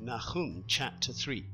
Naḥum Chapter 3.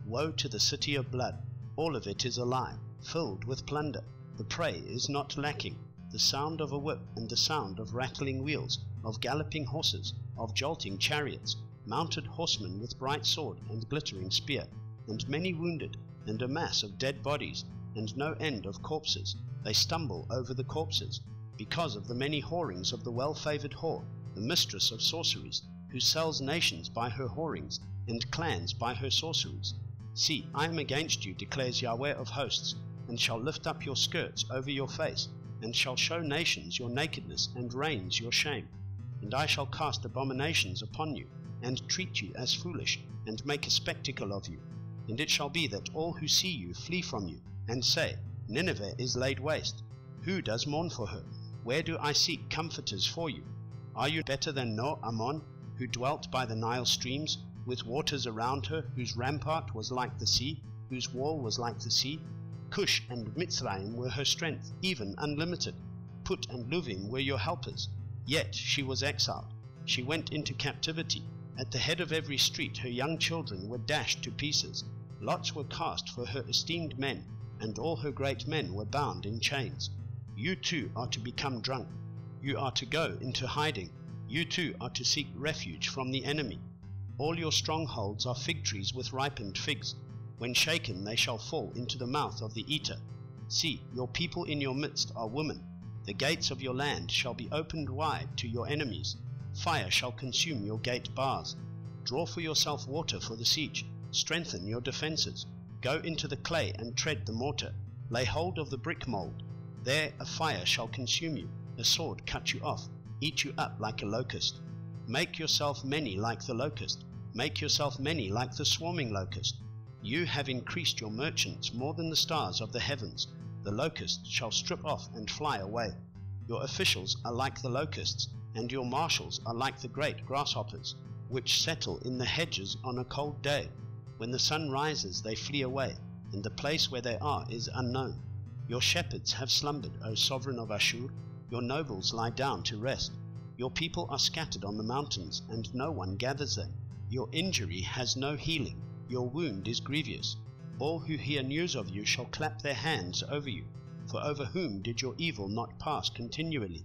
Woe to the city of blood! All of it is a lie, filled with plunder. The prey is not lacking. The sound of a whip and the sound of rattling wheels, of galloping horses, of jolting chariots, mounted horsemen with bright sword and glittering spear, and many wounded, and a mass of dead bodies, and no end of corpses. They stumble over the corpses, because of the many whorings of the well-favoured whore, the mistress of sorceries, who sells nations by her whorings, and clans by her sorceries. See, I am against you, declares Yahweh of hosts, and shall lift up your skirts over your face, and shall show nations your nakedness, and reigns your shame. And I shall cast abominations upon you, and treat you as foolish, and make a spectacle of you. And it shall be that all who see you flee from you, and say, Nineveh is laid waste. Who does mourn for her? Where do I seek comforters for you? Are you better than Ammon, who dwelt by the Nile streams, with waters around her, whose rampart was like the sea, whose wall was like the sea? Cush and Mitzrayim were her strength, even unlimited. Put and Luvim were your helpers. Yet she was exiled. She went into captivity. At the head of every street her young children were dashed to pieces. Lots were cast for her esteemed men, and all her great men were bound in chains. You too are to become drunk. You are to go into hiding. You too are to seek refuge from the enemy. All your strongholds are fig trees with ripened figs. When shaken they shall fall into the mouth of the eater. See, your people in your midst are women. The gates of your land shall be opened wide to your enemies. Fire shall consume your gate bars. Draw for yourself water for the siege. Strengthen your defences. Go into the clay and tread the mortar. Lay hold of the brick mould. There a fire shall consume you. A sword cut you off, eat you up like a locust. Make yourself many like the locust. Make yourself many like the swarming locust. You have increased your merchants more than the stars of the heavens. The locust shall strip off and fly away. Your officials are like the locusts, and your marshals are like the great grasshoppers, which settle in the hedges on a cold day. When the sun rises they flee away, and the place where they are is unknown. Your shepherds have slumbered, O sovereign of Ashur. Your nobles lie down to rest. Your people are scattered on the mountains, and no one gathers them. Your injury has no healing. Your wound is grievous. All who hear news of you shall clap their hands over you. For over whom did your evil not pass continually?